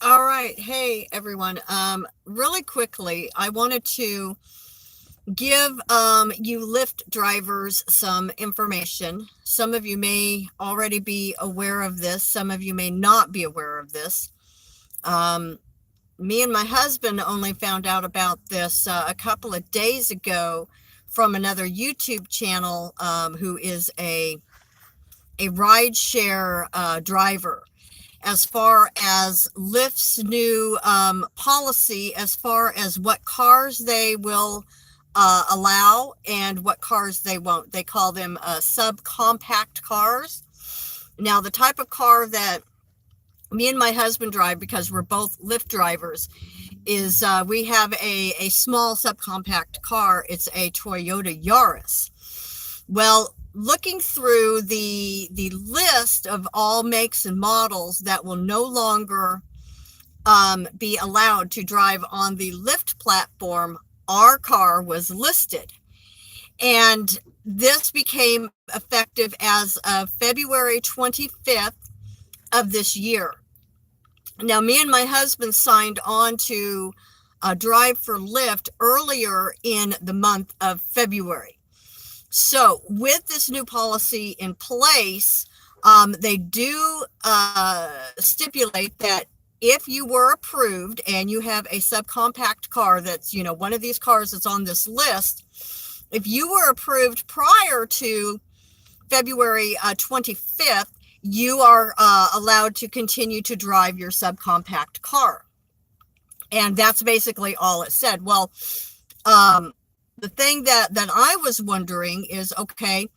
All right. Hey, everyone. Really quickly, I wanted to give you Lyft drivers some information. Some of you may already be aware of this. Some of you may not be aware of this. Um, Me and my husband only found out about this a couple of days ago from another YouTube channel who is a rideshare driver, as far as Lyft's new policy, as far as what cars they will allow and what cars they won't. They call them subcompact cars. Now, the type of car that me and my husband drive, because we're both Lyft drivers, is we have a small subcompact car. It's a Toyota Yaris. Well, looking through the list of all makes and models that will no longer be allowed to drive on the Lyft platform, our car was listed. And this became effective as of February 25th of this year. Now, me and my husband signed on to drive for Lyft earlier in the month of February. So with this new policy in place, they do stipulate that if you were approved and you have a subcompact car that's, one of these cars that's on this list, if you were approved prior to February 25th, you are allowed to continue to drive your subcompact car. And that's basically all it said. Well, the thing that I was wondering is, okay,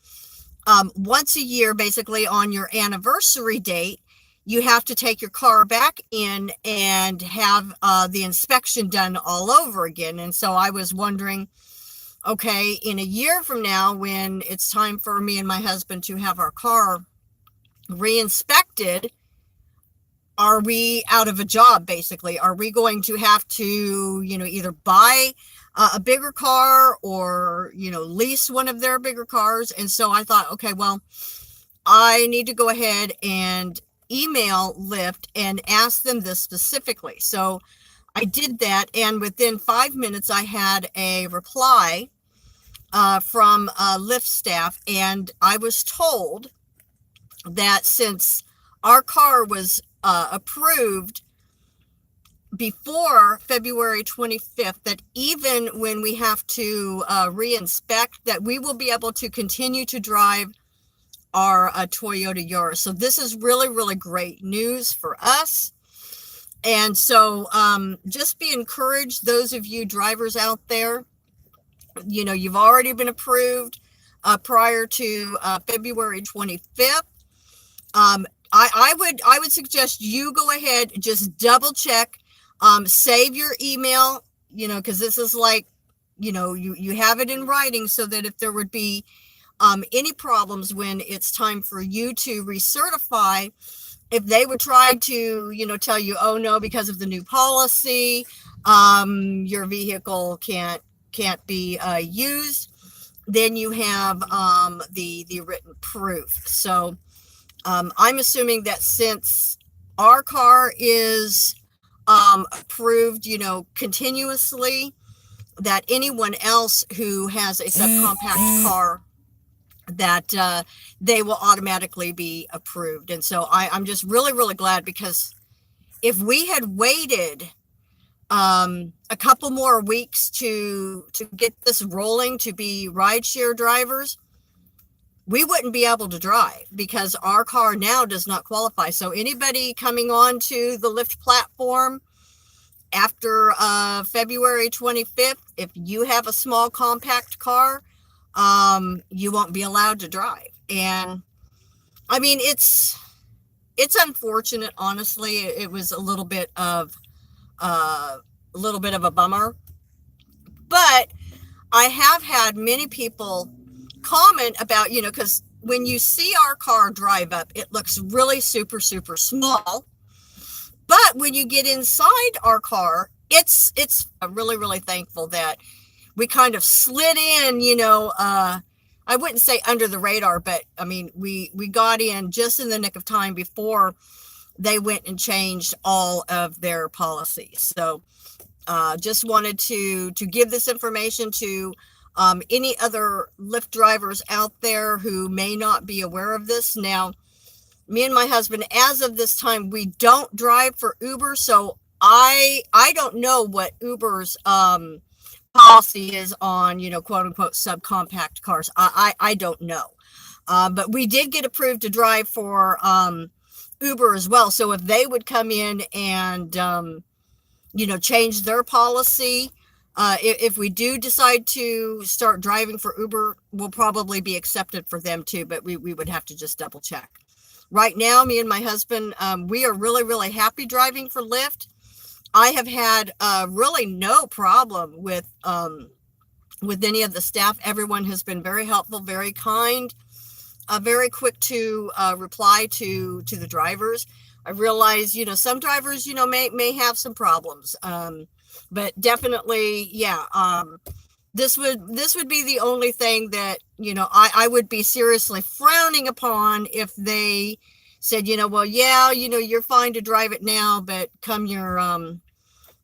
once a year, basically on your anniversary date, you have to take your car back in and have the inspection done all over again. And so I was wondering, okay, in a year from now, when it's time for me and my husband to have our car re-inspected, are we out of a job, basically? Are we going to have to, either buy a bigger car or, lease one of their bigger cars? And so I thought, okay, well, I need to go ahead and email Lyft and ask them this specifically. So I did that, and within 5 minutes, I had a reply from Lyft staff, and I was told that since our car was approved before February 25th, that even when we have to re-inspect, that we will be able to continue to drive our Toyota Yaris. So this is really, really great news for us. And so just be encouraged, those of you drivers out there, you've already been approved prior to February 25th. I would suggest you go ahead, just double check, save your email, because this is like, you have it in writing, so that if there would be any problems when it's time for you to recertify, if they would try to, tell you, oh no, because of the new policy, your vehicle can't be used, then you have the written proof. So I'm assuming that since our car is approved, continuously, that anyone else who has a subcompact car, that they will automatically be approved. And so I'm just really, really glad, because if we had waited a couple more weeks to get this rolling, to be rideshare drivers, we wouldn't be able to drive, because our car now does not qualify. So anybody coming on to the Lyft platform after February 25th, if you have a small compact car, you won't be allowed to drive. And I mean, it's unfortunate, honestly. It was a little bit of a bummer, but I have had many people comment about, because when you see our car drive up, it looks really super, super small. But when you get inside our car, it's really, really thankful that we kind of slid in, I wouldn't say under the radar, but I mean, we got in just in the nick of time before they went and changed all of their policies. So just wanted to give this information to any other Lyft drivers out there who may not be aware of this. Now, me and my husband, as of this time, we don't drive for Uber, so I don't know what Uber's policy is on, quote unquote subcompact cars. I don't know. But we did get approved to drive for Uber as well. So if they would come in and change their policy, if we do decide to start driving for Uber, we'll probably be accepted for them too, but we would have to just double check. Right now, me and my husband, we are really, really happy driving for Lyft. I have had really no problem with any of the staff. Everyone has been very helpful, very kind, very quick to reply to the drivers. I realize, some drivers, may have some problems, but definitely, yeah. This would be the only thing that, I would be seriously frowning upon if they said, well, yeah, you're fine to drive it now, but come your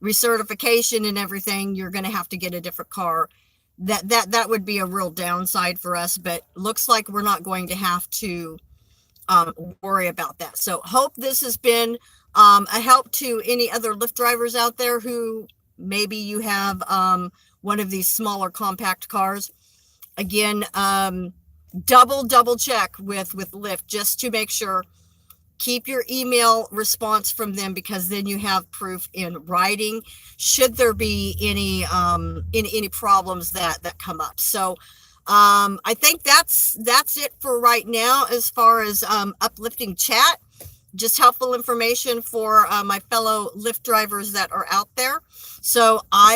recertification and everything, you're going to have to get a different car. That would be a real downside for us, but looks like we're not going to have to worry about that. So hope this has been a help to any other Lyft drivers out there who maybe you have one of these smaller compact cars. Again, double check with Lyft just to make sure. Keep your email response from them, because then you have proof in writing should there be any problems that come up. So I think that's it for right now as far as Up-Lyft-ing chat. Just helpful information for my fellow Lyft drivers that are out there. So I